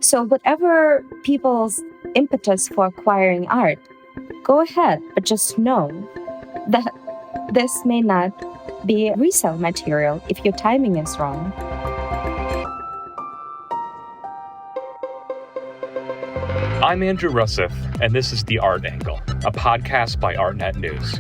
So whatever people's impetus for acquiring art, go ahead, but just know that this may not be resale material if your timing is wrong. I'm Andrew Russeth, and this is The Art Angle, a podcast by Artnet News.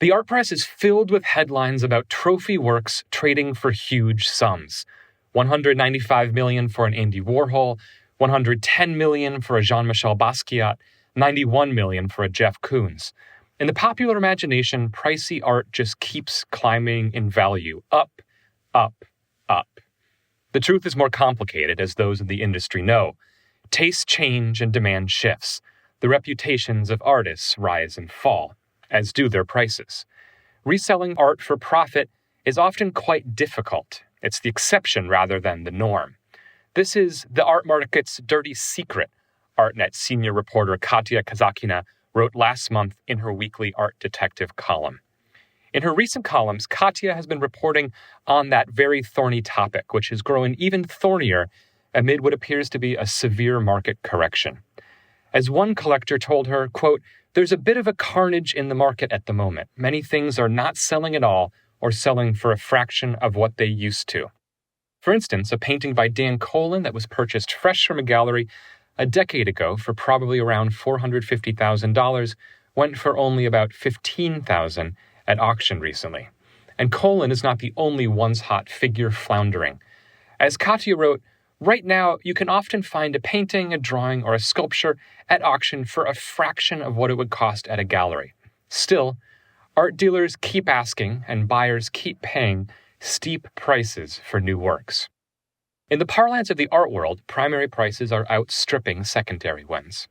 The art press is filled with headlines about trophy works trading for huge sums. $195 million for an Andy Warhol, $110 million for a Jean-Michel Basquiat, $91 million for a Jeff Koons. In the popular imagination, pricey art just keeps climbing in value, up, up, up. The truth is more complicated, as those in the industry know. Tastes change and demand shifts. The reputations of artists rise and fall, as do their prices. Reselling art for profit is often quite difficult. It's the exception rather than the norm. This is the art market's dirty secret, Artnet senior reporter Katya Kazakina wrote last month in her weekly Art Detective column. In her recent columns, Katya has been reporting on that very thorny topic, which is growing even thornier amid what appears to be a severe market correction. As one collector told her, quote, "There's a bit of a carnage in the market at the moment. Many things are not selling at all or selling for a fraction of what they used to." For instance, a painting by Dan Colin that was purchased fresh from a gallery a decade ago for probably around $450,000 went for only about $15,000 at auction recently. And Colin is not the only once-hot figure floundering. As Katya wrote, right now you can often find a painting, a drawing, or a sculpture at auction for a fraction of what it would cost at a gallery. Still, art dealers keep asking and buyers keep paying steep prices for new works. In the parlance of the art world, primary prices are outstripping secondary ones.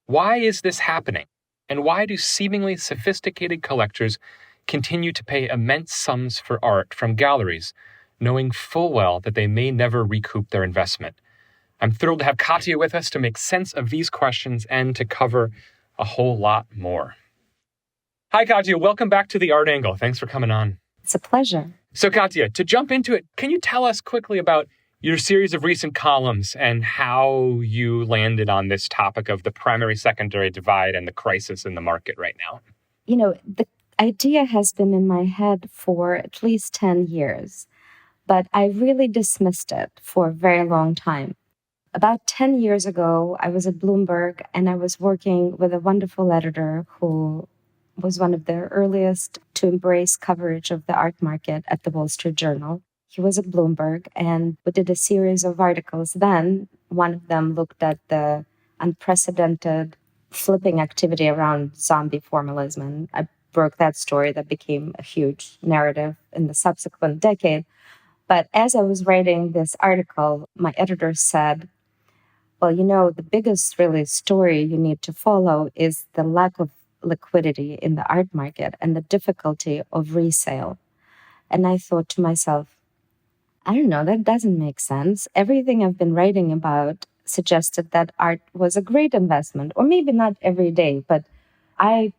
Why is this happening? And why do seemingly sophisticated collectors continue to pay immense sums for art from galleries, knowing full well that they may never recoup their investment? I'm thrilled to have Katya with us to make sense of these questions and to cover a whole lot more. Hi, Katya. Welcome back to The Art Angle. Thanks for coming on. It's a pleasure. So, Katya, to jump into it, can you tell us quickly about your series of recent columns and how you landed on this topic of the primary-secondary divide and the crisis in the market right now? You know, the idea has been in my head for at least 10 years, but I really dismissed it for a very long time. About 10 years ago, I was at Bloomberg and I was working with a wonderful editor who was one of the earliest to embrace coverage of the art market at the Wall Street Journal. He was at Bloomberg and we did a series of articles then. One of them looked at the unprecedented flipping activity around zombie formalism. And I broke that story that became a huge narrative in the subsequent decade. But as I was writing this article, my editor said, well, you know, the biggest really story you need to follow is the lack of liquidity in the art market and the difficulty of resale. And I thought to myself, I don't know, that doesn't make sense. Everything I've been writing about suggested that art was a great investment, or maybe not every day, but I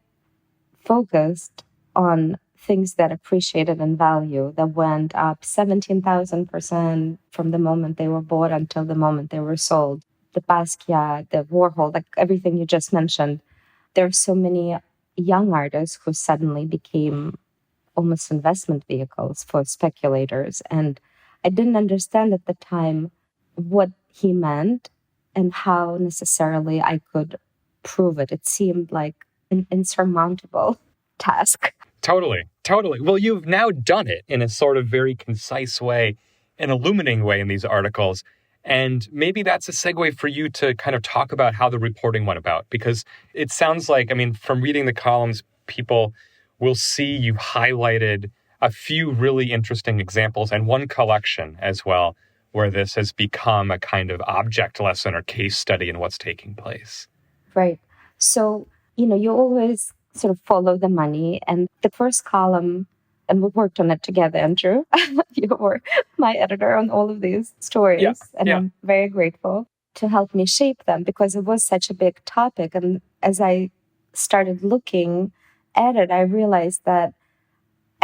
focused on things that appreciated in value, that went up 17,000% from the moment they were bought until the moment they were sold. The Basquiat, the Warhol, like everything you just mentioned. There are so many young artists who suddenly became almost investment vehicles for speculators. And I didn't understand at the time what he meant and how necessarily I could prove it. It seemed like an insurmountable task. Totally. Well, you've now done it in a sort of very concise way, an illuminating way in these articles. And maybe that's a segue for you to kind of talk about how the reporting went about, because it sounds like, I mean, from reading the columns, people will see you've highlighted a few really interesting examples and one collection as well, where this has become a kind of object lesson or case study in what's taking place. Right. So, you know, you always sort of follow the money. And the first column, and we worked on it together, Andrew. You were my editor on all of these stories. I'm very grateful to help me shape them because it was such a big topic. And as I started looking at it, I realized that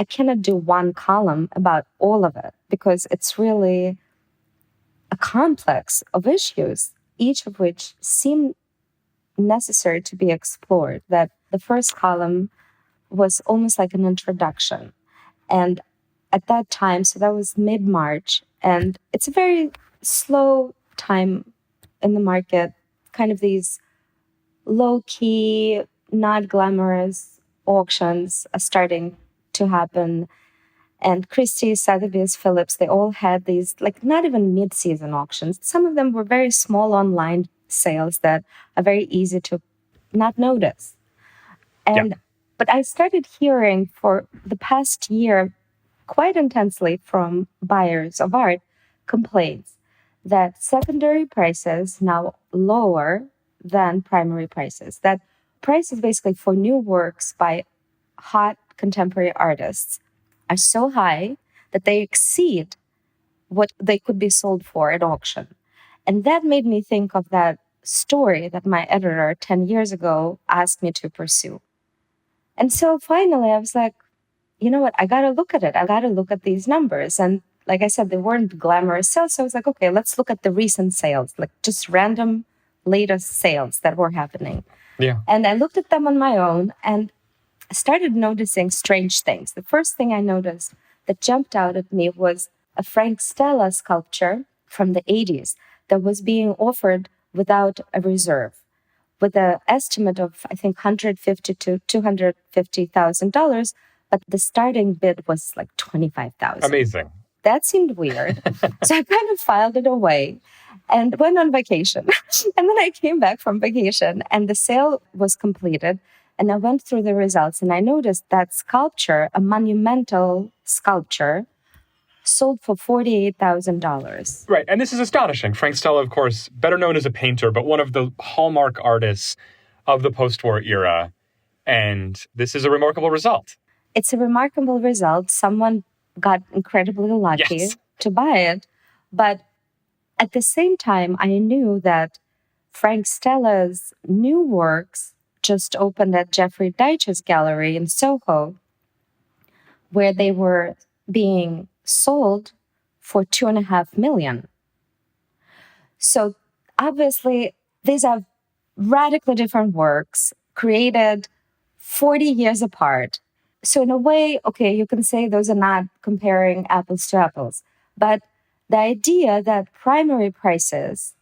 I cannot do one column about all of it because it's really a complex of issues, each of which seem necessary to be explored. That the first column was almost like an introduction. And at that time, so that was mid-March, and it's a very slow time in the market, kind of these low-key, not glamorous auctions are starting to happen. And Christie, Sotheby's, Phillips, they all had these, like, not even mid-season auctions. Some of them were very small online sales that are very easy to not notice. And But I started hearing for the past year quite intensely from buyers of art complaints that secondary prices now lower than primary prices. That prices basically for new works by hot contemporary artists are so high that they exceed what they could be sold for at auction. And that made me think of that story that my editor 10 years ago asked me to pursue. And so finally I was like, you know what, I got to look at it. I got to look at these numbers. And like I said, they weren't glamorous sales. So I was like, okay, let's look at the recent sales, like just random latest sales that were happening. Yeah. And I looked at them on my own and I started noticing strange things. The first thing I noticed that jumped out at me was a Frank Stella sculpture from the 80s that was being offered without a reserve, with an estimate of, I think, $150,000 to $250,000, but the starting bid was like $25,000. Amazing. That seemed weird. So I kind of filed it away and went on vacation. And then I came back from vacation and the sale was completed. And I went through the results and I noticed that sculpture, a monumental sculpture, sold for $48,000. Right. And this is astonishing. Frank Stella, of course, better known as a painter, but one of the hallmark artists of the post-war era. And this is a remarkable result. It's a remarkable result. Someone got incredibly lucky to buy it. But at the same time, I knew that Frank Stella's new works just opened at Jeffrey Deitch's gallery in Soho, where they were being sold for $2.5 million. So obviously, these are radically different works created 40 years apart. So in a way, okay, you can say those are not comparing apples to apples. But the idea that primary prices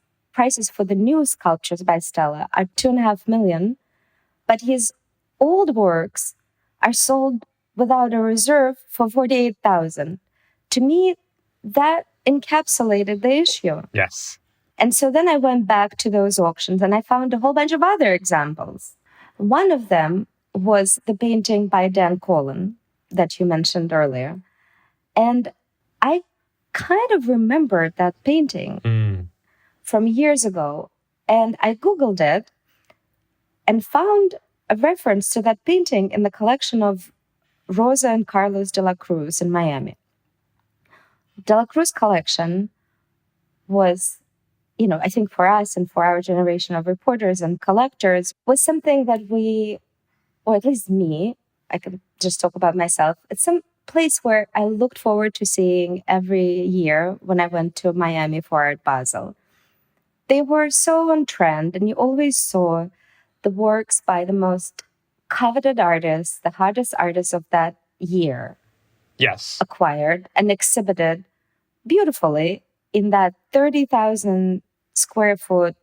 for the new sculptures by Stella are $2.5 million, but his old works are sold without a reserve for $48,000. To me, that encapsulated the issue. Yes. And so then I went back to those auctions and I found a whole bunch of other examples. One of them was the painting by Dan Collin that you mentioned earlier. And I kind of remembered that painting from years ago. And I Googled it and found a reference to that painting in the collection of Rosa and Carlos de la Cruz in Miami. De la Cruz collection was, I think for us and for our generation of reporters and collectors, was something that we, or at least me, I can just talk about myself, it's some place where I looked forward to seeing every year when I went to Miami for Art Basel. They were so on trend, and you always saw the works by the most coveted artists, the hottest artists of that year. Yes. Acquired and exhibited beautifully in that 30,000 square foot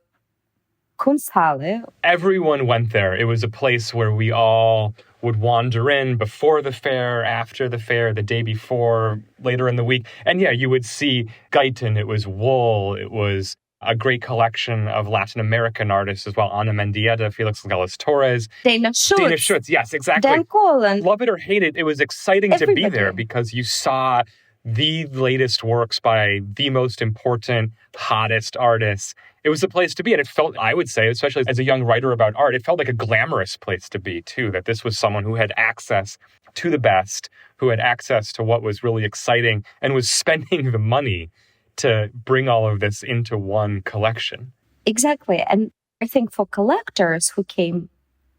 Kunsthalle. Everyone went there. It was a place where we all would wander in before the fair, after the fair, the day before, later in the week. And yeah, you would see Guyton, it was Wool, it was a great collection of Latin American artists as well. Ana Mendieta, Felix Gonzalez-Torres. Dana Schutz. Yes, exactly. Dan Collin. Love it or hate it, it was exciting to be there because you saw the latest works by the most important, hottest artists. It was a place to be. And it felt, I would say, especially as a young writer about art, it felt like a glamorous place to be, too, that this was someone who had access to the best, who had access to what was really exciting and was spending the money to bring all of this into one collection. Exactly. And I think for collectors who came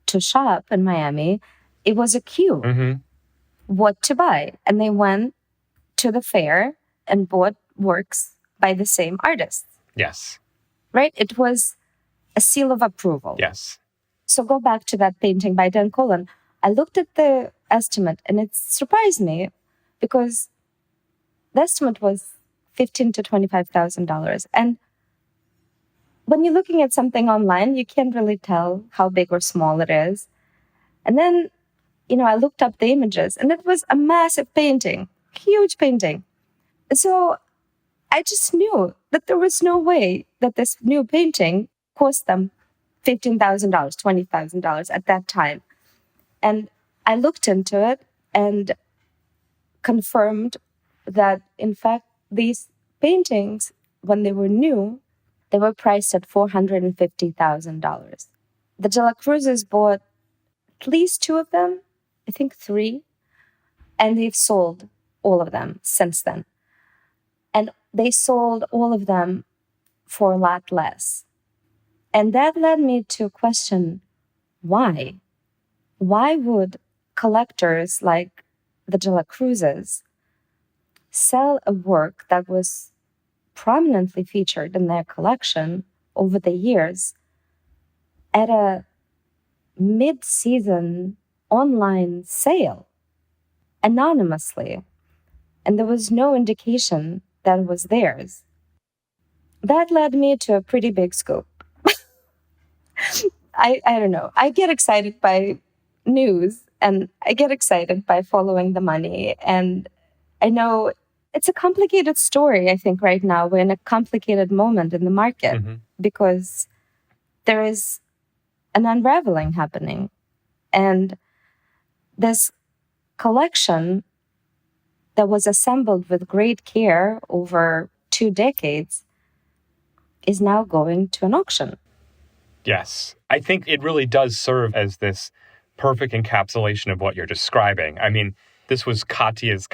to shop in Miami, it was a cue. Mm-hmm. what to buy. And they went to the fair and bought works by the same artists. Yes. Right? It was a seal of approval. Yes. So go back to that painting by Dan Cullen. I looked at the estimate and it surprised me because the estimate was $15,000 to $25,000. And when you're looking at something online, you can't really tell how big or small it is. And then, I looked up the images and it was a massive painting, huge painting. So I just knew that there was no way that this new painting cost them $15,000, $20,000 at that time. And I looked into it and confirmed that, in fact, these paintings, when they were new, they were priced at $450,000. The De La Cruzes bought at least 2 of them, I think 3, and they've sold all of them since then. And they sold all of them for a lot less. And that led me to question why. Why would collectors like the De La Cruzes sell a work that was prominently featured in their collection over the years at a mid-season online sale anonymously? And there was no indication that it was theirs. That led me to a pretty big scoop. I don't know. I get excited by news and I get excited by following the money. And I know it's a complicated story, I think, right now. We're in a complicated moment in the market because there is an unraveling happening. And this collection that was assembled with great care over 2 decades is now going to an auction. Yes. I think it really does serve as this perfect encapsulation of what you're describing. I mean, this was Katya's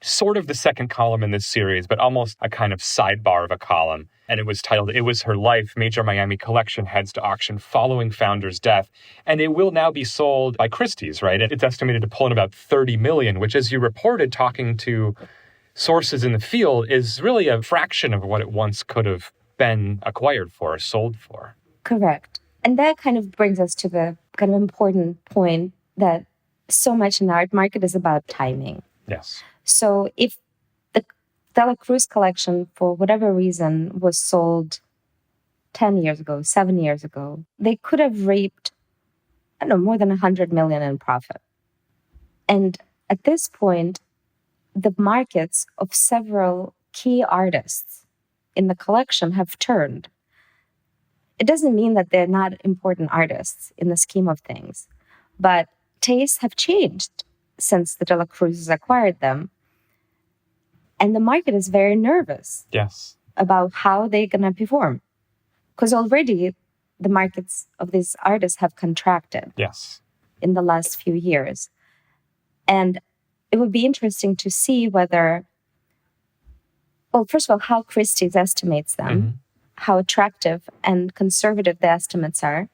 sort of the second column in this series, but almost a kind of sidebar of a column. And it was titled, "It Was Her Life, Major Miami Collection Heads to Auction Following Founder's Death." And it will now be sold by Christie's, right? It's estimated to pull in about $30 million, which, as you reported, talking to sources in the field, is really a fraction of what it once could have been acquired for or sold for. Correct. And that kind of brings us to the kind of important point that so much in the art market is about timing. Yes. So if the De La Cruz collection, for whatever reason, was sold 10 years ago, 7 years ago, they could have reaped, more than $100 million in profit. And at this point, the markets of several key artists in the collection have turned. It doesn't mean that they're not important artists in the scheme of things, but tastes have changed since the De La Cruzes acquired them. And the market is very nervous about how they're going to perform. Because already the markets of these artists have contracted in the last few years. And it would be interesting to see whether, well, first of all, how Christie's estimates them, how attractive and conservative the estimates are.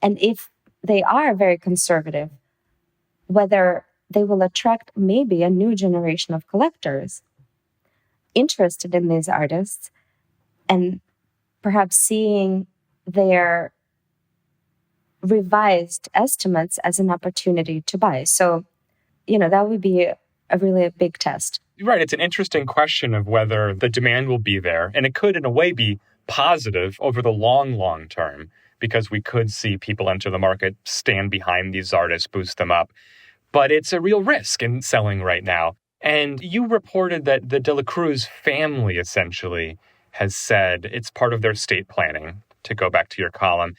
And if they are very conservative, whether they will attract maybe a new generation of collectors interested in these artists and perhaps seeing their revised estimates as an opportunity to buy. So, that would be a really big test. Right. It's an interesting question of whether the demand will be there. And it could, in a way, be positive over the long term, because we could see people enter the market, stand behind these artists, boost them up. But it's a real risk in selling right now. And you reported that the De La Cruz family essentially has said it's part of their estate planning, to go back to your column.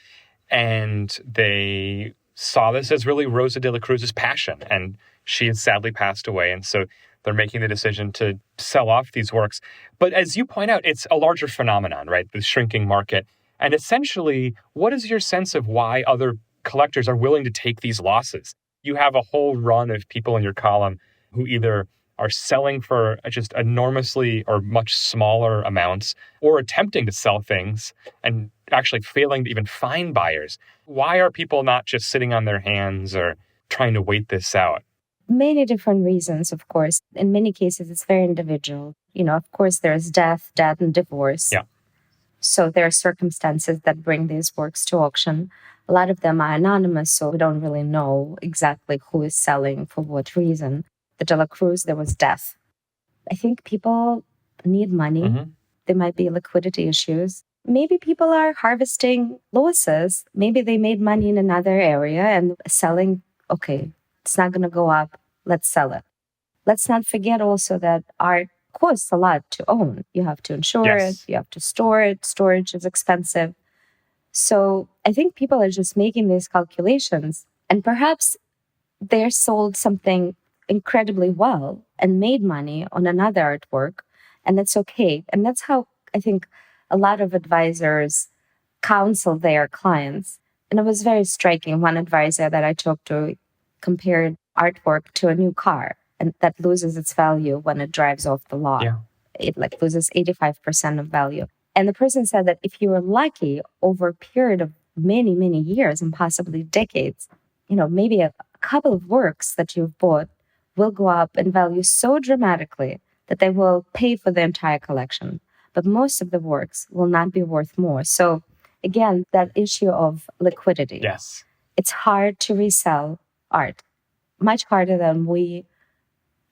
And they saw this as really Rosa De La Cruz's passion. And she has sadly passed away. And so they're making the decision to sell off these works. But as you point out, it's a larger phenomenon, right? The shrinking market. And essentially, what is your sense of why other collectors are willing to take these losses? You have a whole run of people in your column who either are selling for just enormously or much smaller amounts, or attempting to sell things and actually failing to even find buyers. Why are people not just sitting on their hands or trying to wait this out? Many different reasons, of course. In many cases, it's very individual. Of course, there's death, and divorce. Yeah. So there are circumstances that bring these works to auction. A lot of them are anonymous, so we don't really know exactly who is selling for what reason. The De La Cruz, there was death. I think people need money. Mm-hmm. There might be liquidity issues. Maybe people are harvesting losses. Maybe they made money in another area and selling, okay, it's not going to go up. Let's sell it. Let's not forget also that art costs a lot to own. You have to insure it. You have to store it. Storage is expensive. So I think people are just making these calculations, and perhaps they're sold something incredibly well and made money on another artwork, and that's okay. And that's how I think a lot of advisors counsel their clients. And it was very striking. One advisor that I talked to compared artwork to a new car, and that loses its value when it drives off the lot. Yeah. It loses 85% of value. And the person said that if you were lucky over a period of many, many years and possibly decades, maybe a couple of works that you've bought will go up in value so dramatically that they will pay for the entire collection. But most of the works will not be worth more. So again, that issue of liquidity. Yes. It's hard to resell art, much harder than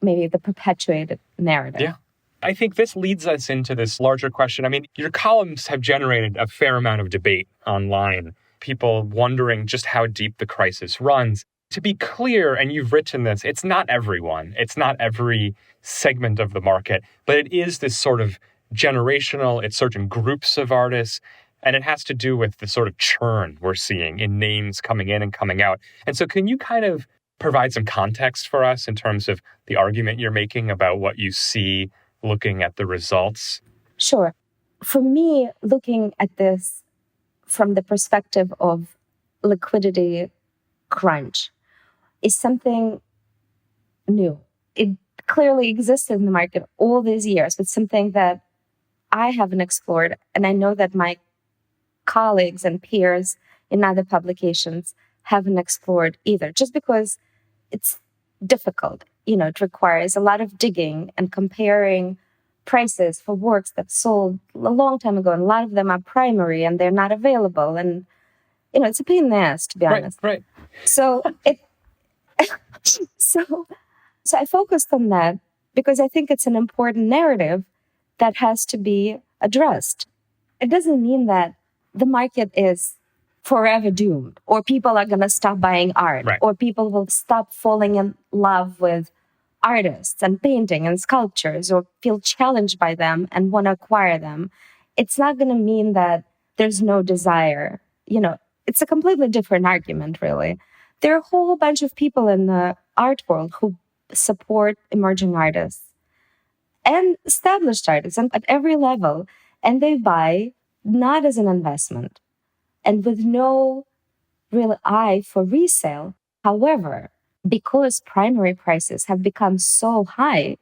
maybe the perpetuated narrative. Yeah. I think this leads us into this larger question. I mean, your columns have generated a fair amount of debate online, people wondering just how deep the crisis runs. To be clear, and you've written this, it's not everyone. It's not every segment of the market, but it is this sort of generational, it's certain groups of artists, and it has to do with the sort of churn we're seeing in names coming in and coming out. And so can you kind of provide some context for us in terms of the argument you're making about what you see looking at the results? Sure. For me, looking at this from the perspective of liquidity crunch is something new. It clearly existed in the market all these years, but something that I haven't explored. And I know that my colleagues and peers in other publications haven't explored either, just because it's difficult. It requires a lot of digging and comparing prices for works that sold a long time ago. And a lot of them are primary and they're not available. And, it's a pain in the ass, to be honest. Right. So so I focused on that because I think it's an important narrative that has to be addressed. It doesn't mean that the market is forever doomed, or people are going to stop buying art, right, or people will stop falling in love with artists and painting and sculptures, or feel challenged by them and want to acquire them. It's not going to mean that there's no desire. It's a completely different argument, really. There are a whole bunch of people in the art world who support emerging artists and established artists and at every level, and they buy not as an investment and with no real eye for resale. However, because primary prices have become so high,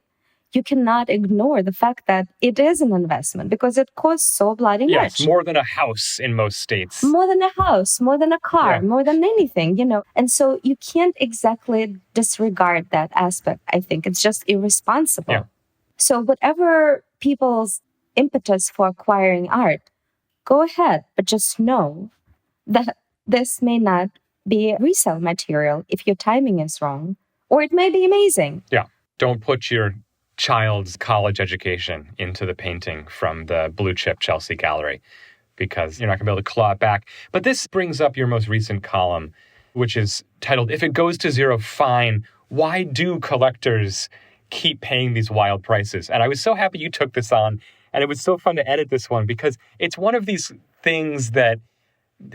you cannot ignore the fact that it is an investment because it costs so bloody much. Yes, more than a house in most states. More than a house, more than a car, more than anything, And so you can't exactly disregard that aspect, I think. It's just irresponsible. Yeah. So whatever people's impetus for acquiring art, go ahead, but just know that this may not be resale material if your timing is wrong, or it may be amazing. Yeah. Don't put your child's college education into the painting from the blue chip Chelsea gallery because you're not going to be able to claw it back. But this brings up your most recent column, which is titled, "If It Goes to Zero, Fine. Why Do Collectors Keep Paying These Wild Prices?" And I was so happy you took this on, and it was so fun to edit this one because it's one of these things that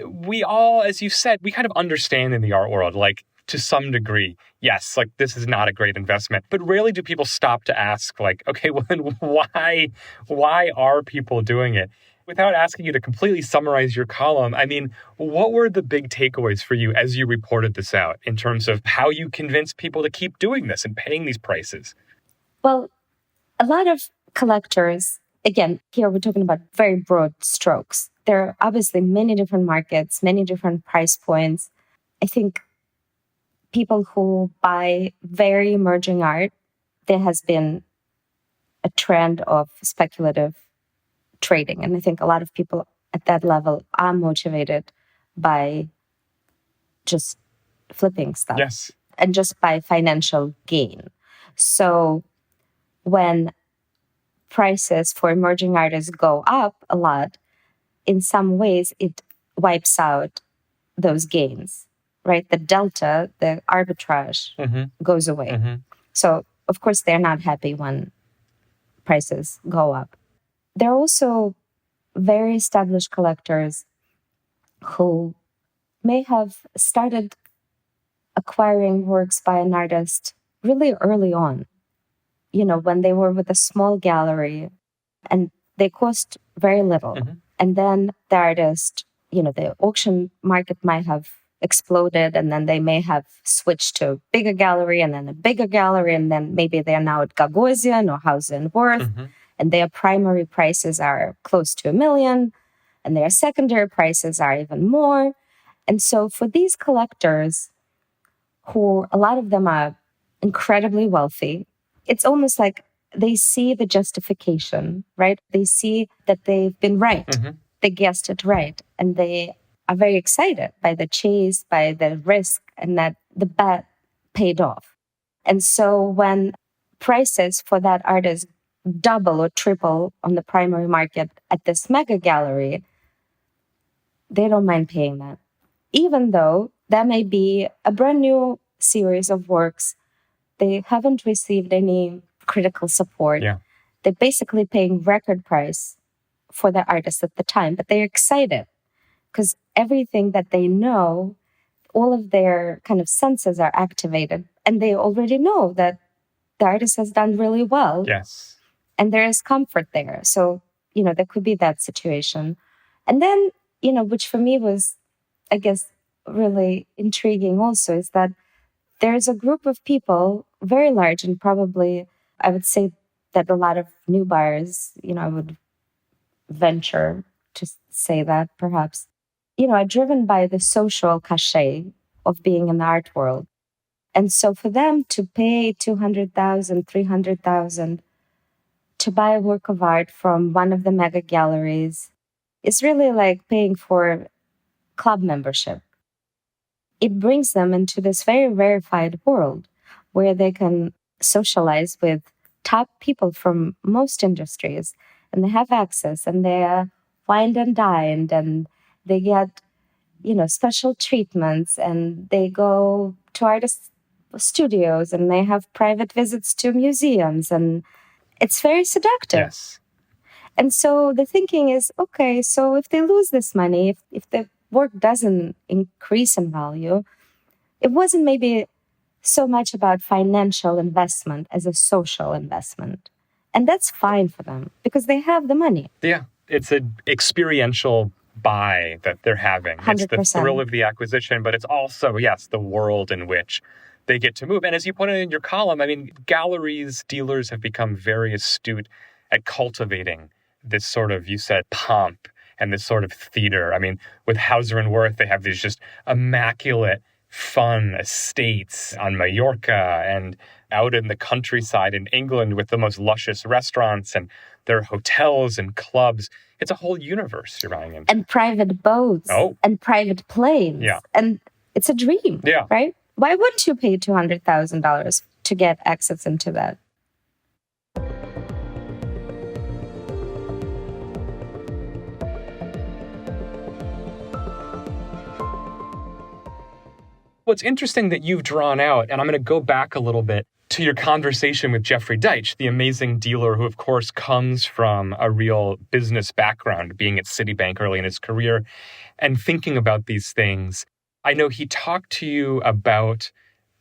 we all, as you said, we kind of understand in the art world, like to some degree, yes, like this is not a great investment. But rarely do people stop to ask, like, okay, well then why are people doing it? Without asking you to completely summarize your column, I mean, what were the big takeaways for you as you reported this out in terms of how you convince people to keep doing this and paying these prices? Well, a lot of collectors, again, here we're talking about very broad strokes. There are obviously many different markets, many different price points. I think people who buy very emerging art, there has been a trend of speculative trading. And I think a lot of people at that level are motivated by just flipping stuff. Yes. And just by financial gain. So when prices for emerging artists go up a lot, in some ways it wipes out those gains, right? The delta, the arbitrage goes away. So, of course, they're not happy when prices go up. There are also very established collectors who may have started acquiring works by an artist really early on, when they were with a small gallery and they cost very little. And then the artist, the auction market might have exploded, and then they may have switched to a bigger gallery and then a bigger gallery, and then maybe they're now at Gagosian or Hauser & Wirth, and their primary prices are close to $1 million, and their secondary prices are even more. And so for these collectors, who a lot of them are incredibly wealthy, it's almost like they see the justification, right? They see that they've been right. They guessed it right. And they are very excited by the chase, by the risk, and that the bet paid off. And so when prices for that artist double or triple on the primary market at this mega gallery, they don't mind paying that. Even though that may be a brand new series of works, they haven't received any critical support. They're basically paying record price for the artist at the time, but they're excited because everything that they know, all of their kind of senses are activated, and they already know that the artist has done really well. Yes. And there is comfort there. So, there could be that situation. And then, which for me was, I guess, really intriguing also, is that there's a group of people, very large, and probably I would say that a lot of new buyers, I would venture to say that perhaps, are driven by the social cachet of being in the art world. And so for them to pay $200,000, $300,000 to buy a work of art from one of the mega galleries is really like paying for club membership. It brings them into this very rarefied world where they can socialize with top people from most industries, and they have access, and they are wined and dined, and they get, special treatments, and they go to artist studios, and they have private visits to museums, and it's very seductive. Yes. And so the thinking is, okay, so if they lose this money, if the work doesn't increase in value, it wasn't maybe so much about financial investment as a social investment. And that's fine for them because they have the money. Yeah, it's an experiential buy that they're having. 100%. It's the thrill of the acquisition, but it's also, yes, the world in which they get to move. And as you pointed in your column, galleries, dealers have become very astute at cultivating this sort of, you said, pomp and this sort of theater. With Hauser & Wirth, they have these just immaculate, fun estates on Mallorca and out in the countryside in England with the most luscious restaurants, and their hotels and clubs. It's a whole universe you're buying into. And private boats and private planes. Yeah. And it's a dream, right? Why wouldn't you pay $200,000 to get access into that? What's interesting that you've drawn out, and I'm going to go back a little bit to your conversation with Jeffrey Deitch, the amazing dealer who, of course, comes from a real business background, being at Citibank early in his career, and thinking about these things. I know he talked to you about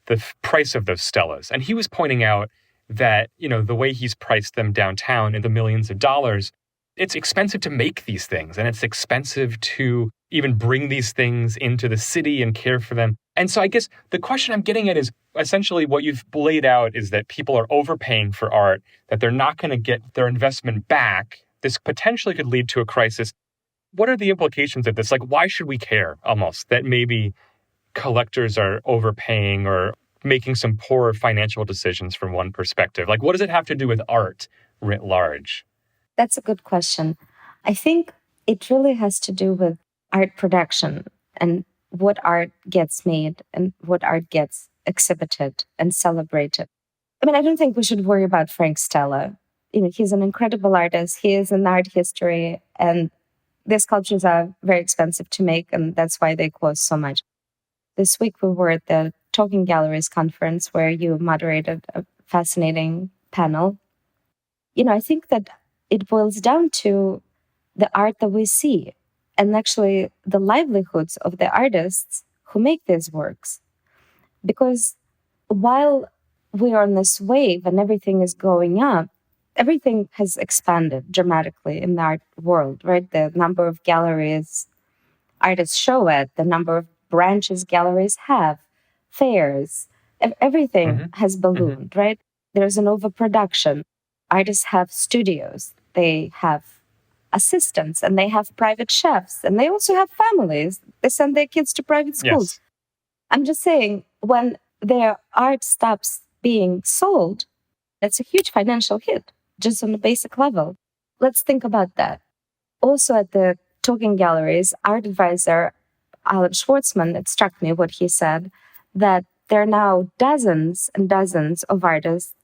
the price of those Stellas, and he was pointing out that, the way he's priced them downtown in the millions of dollars, it's expensive to make these things, and it's expensive to even bring these things into the city and care for them. And so I guess the question I'm getting at is essentially what you've laid out is that people are overpaying for art, that they're not going to get their investment back. This potentially could lead to a crisis. What are the implications of this? Why should we care almost that maybe collectors are overpaying or making some poor financial decisions from one perspective? Like, what does it have to do with art writ large? That's a good question. I think it really has to do with art production and what art gets made and what art gets exhibited and celebrated. I mean, I don't think we should worry about Frank Stella. He's an incredible artist. He is in art history, and the sculptures are very expensive to make, and that's why they cost so much. This week we were at the Talking Galleries conference where you moderated a fascinating panel. I think that it boils down to the art that we see and actually the livelihoods of the artists who make these works. Because while we are on this wave and everything is going up, everything has expanded dramatically in the art world, right? The number of galleries artists show at, the number of branches galleries have, fairs, everything has ballooned, right? There's an overproduction. Artists have studios, they have assistants, and they have private chefs, and they also have families. They send their kids to private schools. Yes. I'm just saying, when their art stops being sold, that's a huge financial hit, just on a basic level. Let's think about that. Also at the Talking Galleries, art advisor Alan Schwartzman, it struck me what he said, that there are now dozens and dozens of artists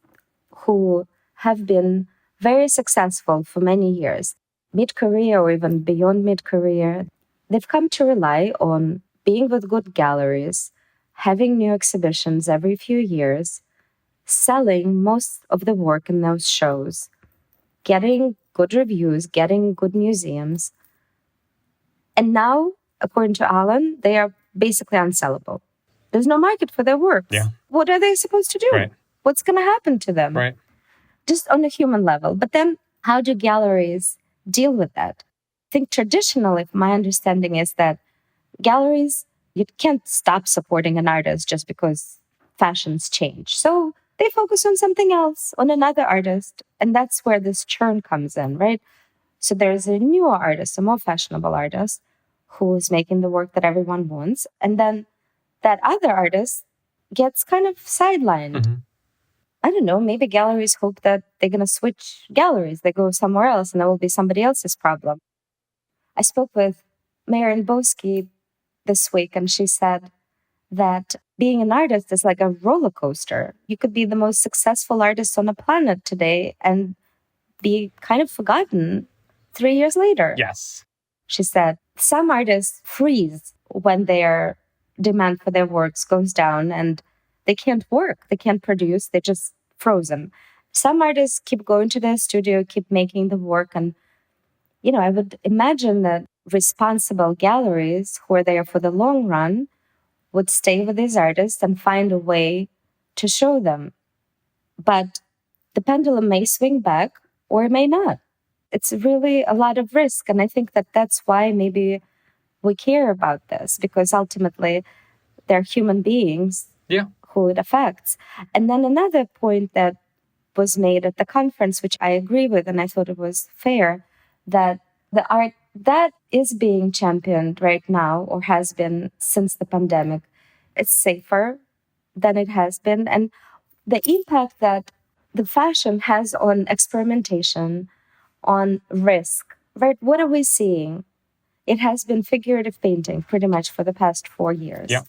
who have been very successful for many years, mid-career or even beyond mid-career. They've come to rely on being with good galleries, having new exhibitions every few years, selling most of the work in those shows, getting good reviews, getting good museums. And now, according to Alan, they are basically unsellable. There's no market for their works. Yeah. What are they supposed to do? Right. What's going to happen to them? Right. Just on a human level. But then how do galleries deal with that? I think traditionally, my understanding is that galleries, you can't stop supporting an artist just because fashions change. So they focus on something else, on another artist. And that's where this churn comes in, right? So there's a newer artist, a more fashionable artist, who is making the work that everyone wants. And then that other artist gets kind of sidelined. I don't know, maybe galleries hope that they're going to switch galleries. They go somewhere else and that will be somebody else's problem. I spoke with Marian Boski this week, and she said that being an artist is like a roller coaster. You could be the most successful artist on the planet today and be kind of forgotten 3 years later. Yes. She said some artists freeze when their demand for their works goes down and they can't work, they can't produce, they're just frozen. Some artists keep going to their studio, keep making the work. And, I would imagine that responsible galleries who are there for the long run would stay with these artists and find a way to show them. But the pendulum may swing back or it may not. It's really a lot of risk. And I think that that's why maybe we care about this, because ultimately they're human beings who it affects. And then another point that was made at the conference, which I agree with, and I thought it was fair, that the art that is being championed right now, or has been since the pandemic, it's safer than it has been. And the impact that the fashion has on experimentation, on risk, right? What are we seeing? It has been figurative painting pretty much for the past 4 years. Yeah.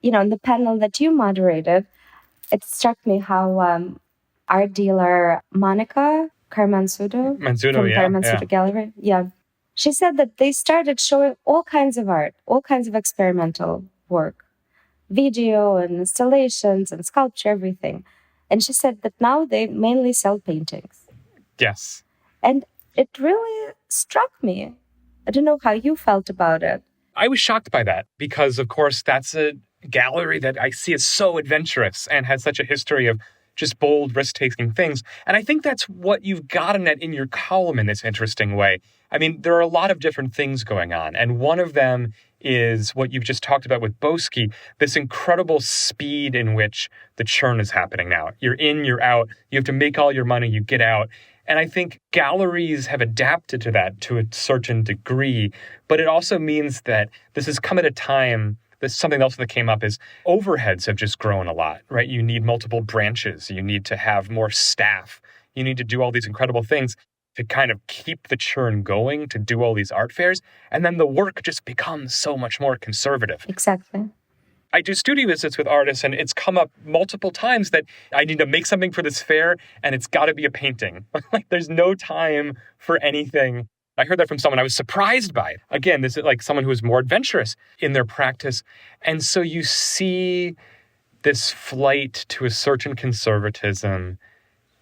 In the panel that you moderated, it struck me how art dealer Monica Carmansudo from Carmansudo Gallery, she said that they started showing all kinds of art, all kinds of experimental work, video and installations and sculpture, everything. And she said that now they mainly sell paintings. Yes. And it really struck me. I don't know how you felt about it. I was shocked by that because, of course, that's a gallery that I see as so adventurous and has such a history of just bold, risk-taking things. And I think that's what you've gotten at in your column in this interesting way. I mean, there are a lot of different things going on. And one of them is what you've just talked about with Boski, this incredible speed in which the churn is happening now. You're in, you're out. You have to make all your money, you get out. And I think galleries have adapted to that to a certain degree. But it also means that this has come at a time Something else that came up is overheads have just grown a lot, right? You need multiple branches. You need to have more staff. You need to do all these incredible things to kind of keep the churn going, to do all these art fairs. And then the work just becomes so much more conservative. Exactly. I do studio visits with artists, and it's come up multiple times that I need to make something for this fair, and it's got to be a painting. Like, there's no time for anything. I heard that from someone. I was surprised by it. Again, this is like someone who is more adventurous in their practice. And so you see this flight to a certain conservatism,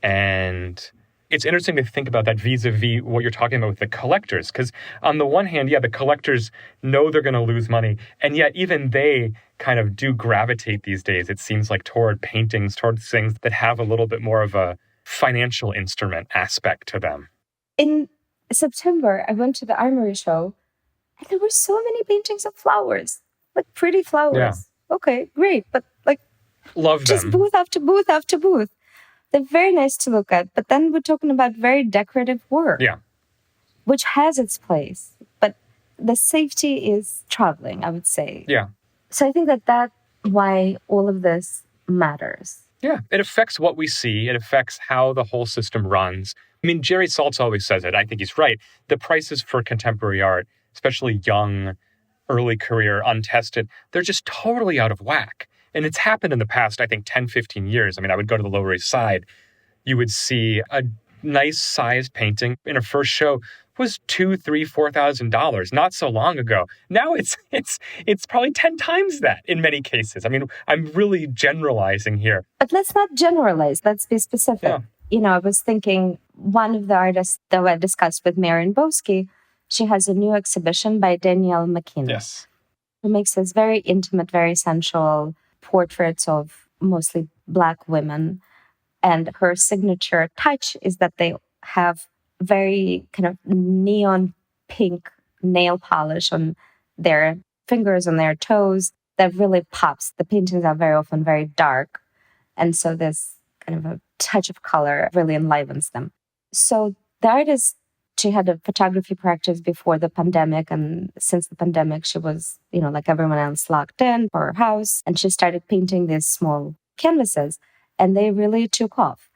and it's interesting to think about that vis-a-vis what you're talking about with the collectors. Because on the one hand, the collectors know they're going to lose money. And yet even they kind of do gravitate these days, it seems like, toward paintings, towards things that have a little bit more of a financial instrument aspect to them. In September, I went to the Armory show, and there were so many paintings of flowers, like pretty flowers. Yeah. Okay, great. But love them. Just booth after booth after booth. They're very nice to look at, but then we're talking about very decorative work, which has its place. But the safety is troubling, I would say. Yeah. So I think that's why all of this matters. Yeah, it affects what we see. It affects how the whole system runs. I mean, Jerry Saltz always says it. I think he's right. The prices for contemporary art, especially young, early career, untested, they're just totally out of whack. And it's happened in the past, I think, 10, 15 years. I mean, I would go to the Lower East Side. You would see a nice sized painting in a first show was $2,000, $3,000, $4,000 not so long ago. Now it's probably 10 times that in many cases. I mean, I'm really generalizing here. But let's not generalize. Let's be specific. Yeah. I was thinking one of the artists that I discussed with Marion Boski, she has a new exhibition by Danielle McKinney. Yes. Who makes this very intimate, very sensual portraits of mostly Black women. And her signature touch is that they have very kind of neon pink nail polish on their fingers, on their toes, that really pops. The paintings are very often very dark. And so this kind of a touch of color really enlivens them. So the artist, she had a photography practice before the pandemic. And since the pandemic, she was, like everyone else, locked in for her house. And she started painting these small canvases. And they really took off.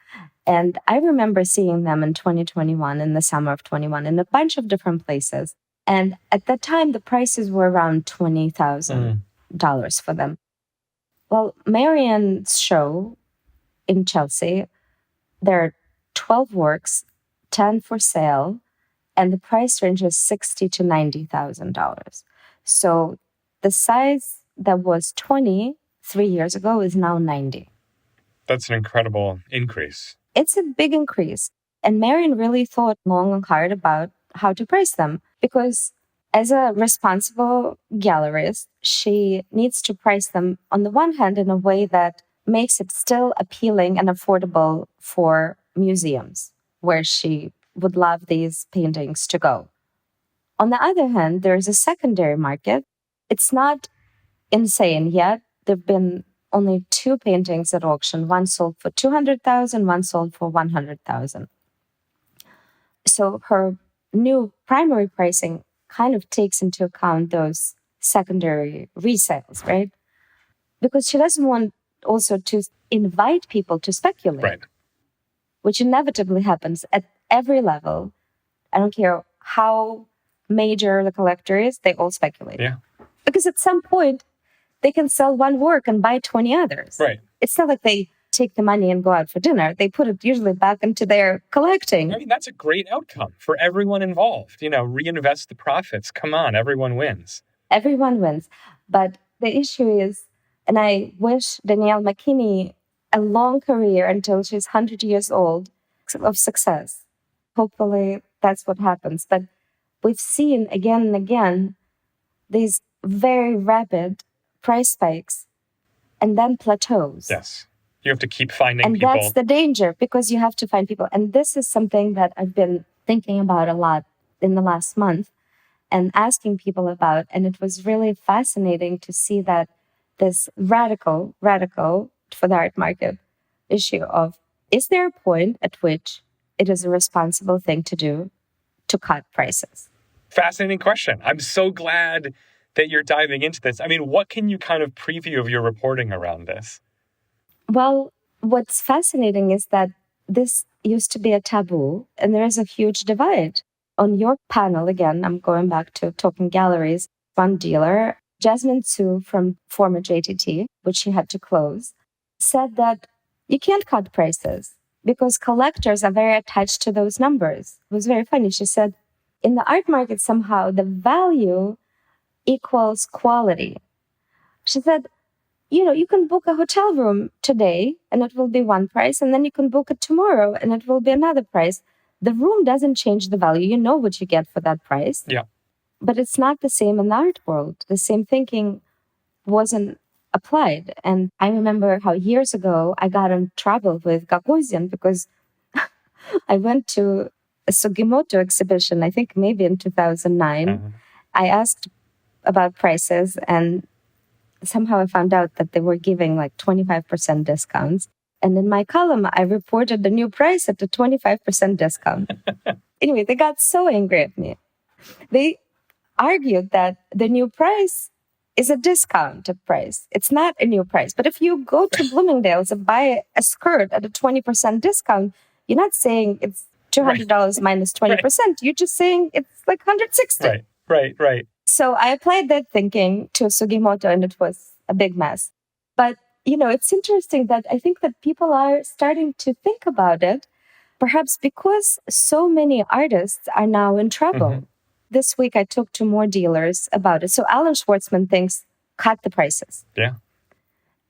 And I remember seeing them in 2021, in the summer of 21, in a bunch of different places. And at that time, the prices were around $20,000 for them. Well, Marion's show in Chelsea, there are 12 works, 10 for sale, and the price range is $60,000 to $90,000. So the size that was 20 3 years ago is now 90. That's an incredible increase. It's a big increase. And Marion really thought long and hard about how to price them, because as a responsible gallerist, she needs to price them on the one hand in a way that makes it still appealing and affordable for museums, where she would love these paintings to go. On the other hand, there is a secondary market. It's not insane yet. There have been only 2 paintings at auction. One sold for $200,000, one sold for $100,000. So her new primary pricing kind of takes into account those secondary resales, right? Because she doesn't want also to invite people to speculate, right, which inevitably happens at every level. I don't care how major the collector is, they all speculate. Yeah. Because at some point, they can sell one work and buy 20 others. Right. It's not like they take the money and go out for dinner. They put it usually back into their collecting. I mean, that's a great outcome for everyone involved. Reinvest the profits. Come on, everyone wins. Everyone wins. But the issue is, and I wish Danielle McKinney a long career until she's 100 years old of success. Hopefully that's what happens. But we've seen again and again these very rapid price spikes and then plateaus. Yes. You have to keep finding and people. And that's the danger, because you have to find people. And this is something that I've been thinking about a lot in the last month and asking people about. And it was really fascinating to see that this radical for the art market issue of, is there a point at which it is a responsible thing to do to cut prices? Fascinating question. I'm so glad that you're diving into this. I mean, what can you kind of preview of your reporting around this? Well, what's fascinating is that this used to be a taboo, and there is a huge divide. On your panel, again, I'm going back to talking galleries, one dealer, Jasmine Su from former JTT, which she had to close, said that you can't cut prices because collectors are very attached to those numbers. It was very funny. She said, in the art market, somehow the value equals quality. She said, you can book a hotel room today and it will be one price, and then you can book it tomorrow and it will be another price. The room doesn't change the value. You know what you get for that price. Yeah. But it's not the same in the art world. The same thinking wasn't applied. And I remember how years ago I got in trouble with Gagosian because I went to a Sugimoto exhibition, I think maybe in 2009. Uh-huh. I asked about prices, and somehow I found out that they were giving like 25% discounts. And in my column, I reported the new price at a 25% discount. Anyway, they got so angry at me. They argued that the new price is a discounted price. It's not a new price. But if you go to Bloomingdale's and buy a skirt at a 20% discount, you're not saying it's $200 minus 20%. Right. You're just saying it's like $160. Right. So I applied that thinking to Sugimoto, and it was a big mess. But, it's interesting that I think that people are starting to think about it, perhaps because so many artists are now in trouble. Mm-hmm. This week, I talked to more dealers about it. So Alan Schwartzman thinks, cut the prices. Yeah.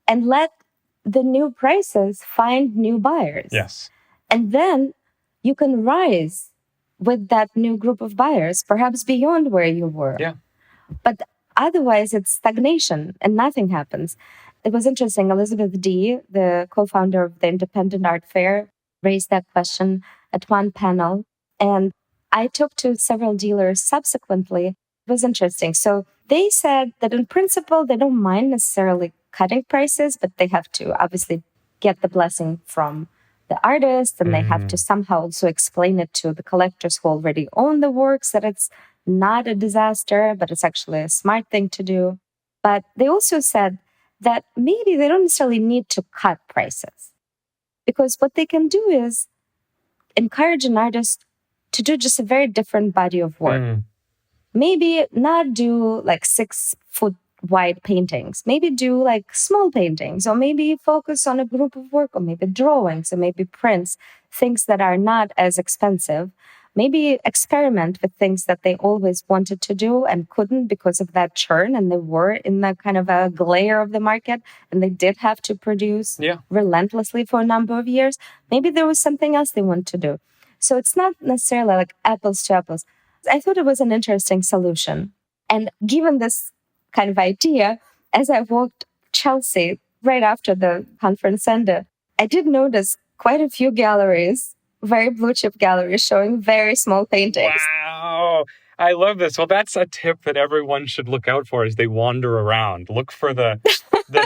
And let the new prices find new buyers. Yes. And then you can rise with that new group of buyers, perhaps beyond where you were. Yeah. But otherwise, it's stagnation and nothing happens. It was interesting. Elizabeth D., the co-founder of the Independent Art Fair, raised that question at one panel. And I talked to several dealers subsequently. It was interesting. So they said that in principle, they don't mind necessarily cutting prices, but they have to obviously get the blessing from the artist, and they have to somehow also explain it to the collectors who already own the works, that it's not a disaster, but it's actually a smart thing to do. But they also said that maybe they don't necessarily need to cut prices, because what they can do is encourage an artist to do just a very different body of work. Maybe not do like 6-foot wide paintings, maybe do like small paintings, or maybe focus on a group of work, or maybe drawings, or maybe prints, things that are not as expensive. Maybe experiment with things that they always wanted to do and couldn't because of that churn, and they were in the kind of a glare of the market, and they did have to produce relentlessly for a number of years. Maybe there was something else they want to do. So it's not necessarily like apples to apples. I thought it was an interesting solution. And given this kind of idea, as I walked Chelsea right after the conference ended, I did notice quite a few galleries, very blue chip galleries, showing very small paintings. Wow. I love this. Well, that's a tip that everyone should look out for as they wander around. Look for the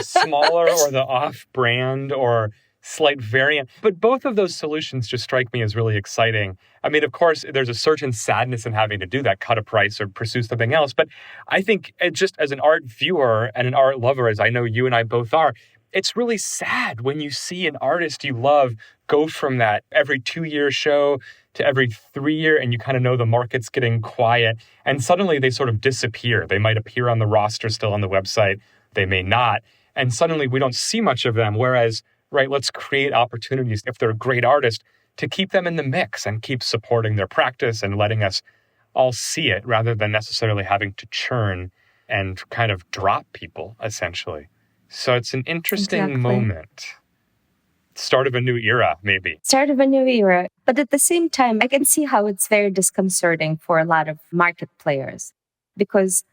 smaller or the off-brand or slight variant. But both of those solutions just strike me as really exciting. I mean, of course, there's a certain sadness in having to do that, cut a price or pursue something else. But I think just as an art viewer and an art lover, as I know you and I both are, it's really sad when you see an artist you love go from that every 2-year show to every 3-year, and you kind of know the market's getting quiet, and suddenly they sort of disappear. They might appear on the roster still on the website, they may not, and suddenly we don't see much of them. Whereas, right, let's create opportunities, if they're a great artist, to keep them in the mix and keep supporting their practice and letting us all see it, rather than necessarily having to churn and kind of drop people, essentially. So it's an interesting moment. Start of a new era, maybe. Start of a new era. But at the same time, I can see how it's very disconcerting for a lot of market players, because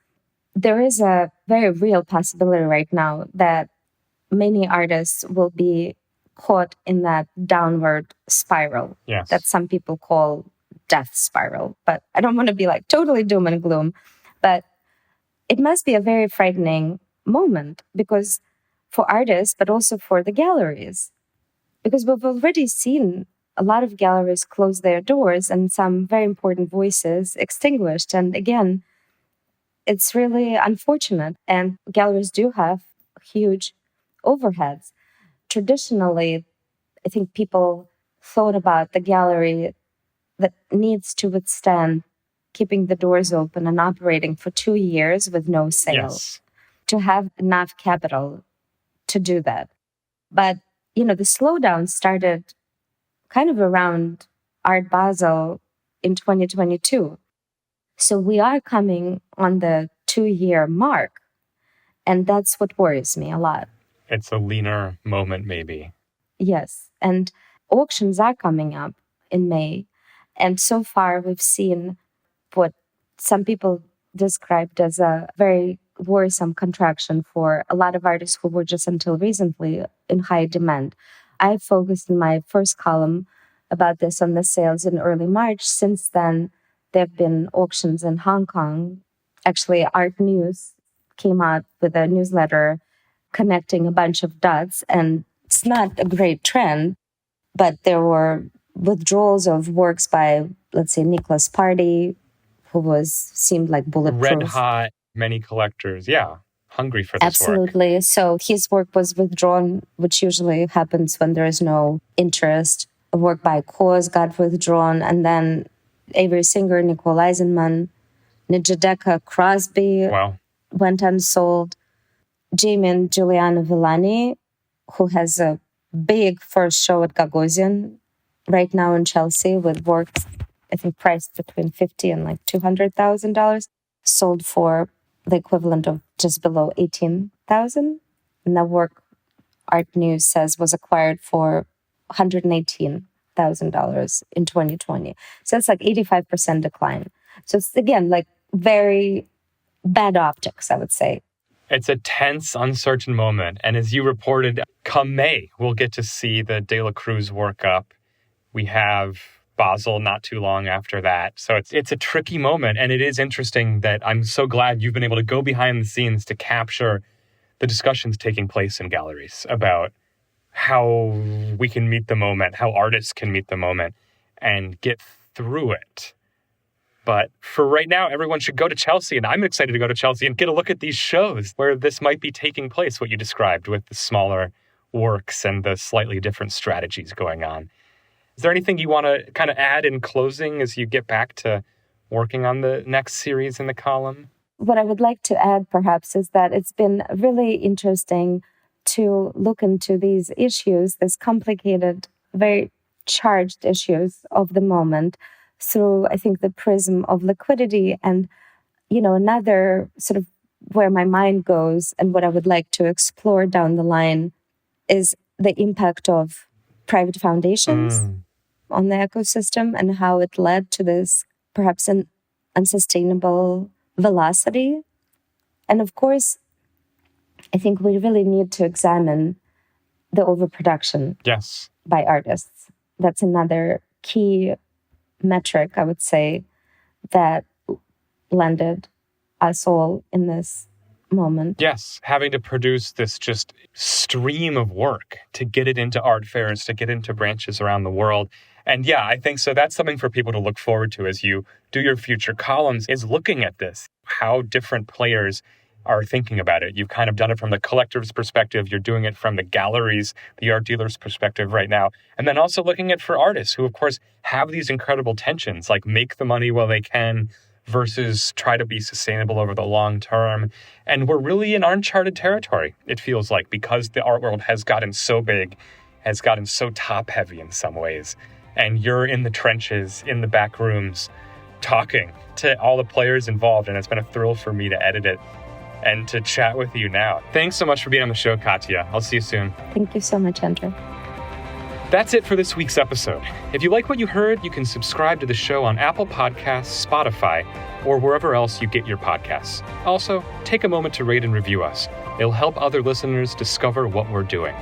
there is a very real possibility right now that many artists will be caught in that downward spiral that some people call death spiral. But I don't want to be like totally doom and gloom. But it must be a very frightening moment, because for artists, but also for the galleries, because we've already seen a lot of galleries close their doors and some very important voices extinguished. And again, it's really unfortunate. And galleries do have huge overheads. Traditionally, I think people thought about the gallery that needs to withstand keeping the doors open and operating for 2 years with no sales, Yes. to have enough capital to do that. But, the slowdown started kind of around Art Basel in 2022. So we are coming on the 2-year mark. And that's what worries me a lot. It's a leaner moment, maybe. Yes. And auctions are coming up in May. And so far, we've seen what some people described as a very worrisome contraction for a lot of artists who were just until recently in high demand. I focused in my first column about this on the sales in early March. Since then, there have been auctions in Hong Kong. Actually, Art News came out with a newsletter connecting a bunch of dots, and it's not a great trend, but there were withdrawals of works by, let's say, Nicholas Party, who seemed like bulletproof. Red hot, many collectors, hungry for this Absolutely. work. So his work was withdrawn, which usually happens when there is no interest. A work by Cruz got withdrawn, and then Avery Singer, Nicole Eisenman, Njideka Crosby went unsold. Jamie and Giuliano Villani, who has a big first show at Gagosian right now in Chelsea with works, I think, priced between $50,000 and like $200,000, sold for the equivalent of just below $18,000. And that work, Art News says, was acquired for $118,000 in 2020. So it's like 85% decline. So it's, again, like very bad optics, I would say. It's a tense, uncertain moment. And as you reported, come May, we'll get to see the De La Cruz work up. We have Basel not too long after that. So it's a tricky moment. And it is interesting that I'm so glad you've been able to go behind the scenes to capture the discussions taking place in galleries about how we can meet the moment, how artists can meet the moment and get through it. But for right now, everyone should go to Chelsea. And I'm excited to go to Chelsea and get a look at these shows where this might be taking place, what you described with the smaller works and the slightly different strategies going on. Is there anything you want to kind of add in closing as you get back to working on the next series in the column? What I would like to add, perhaps, is that it's been really interesting to look into these issues, these complicated, very charged issues of the moment, through, I think, the prism of liquidity. And, another sort of where my mind goes and what I would like to explore down the line is the impact of private foundations on the ecosystem and how it led to this perhaps an unsustainable velocity. And of course, I think we really need to examine the overproduction by artists. That's another key metric, I would say, that landed us all in this moment. Yes, having to produce this just stream of work to get it into art fairs, to get into branches around the world. And I think so. That's something for people to look forward to as you do your future columns, is looking at this, how different players are thinking about it. You've kind of done it from the collector's perspective. You're doing it from the galleries, the art dealer's perspective right now. And then also looking at for artists who, of course, have these incredible tensions, like make the money while they can versus try to be sustainable over the long term. And we're really in uncharted territory, it feels like, because the art world has gotten so big, has gotten so top heavy in some ways. And you're in the trenches, in the back rooms, talking to all the players involved. And it's been a thrill for me to edit it and to chat with you now. Thanks so much for being on the show, Katya. I'll see you soon. Thank you so much, Andrew. That's it for this week's episode. If you like what you heard, you can subscribe to the show on Apple Podcasts, Spotify, or wherever else you get your podcasts. Also, take a moment to rate and review us. It'll help other listeners discover what we're doing.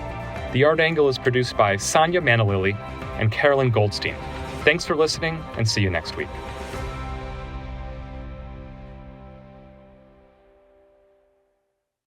The Art Angle is produced by Sonia Manalili and Carolyn Goldstein. Thanks for listening, and see you next week.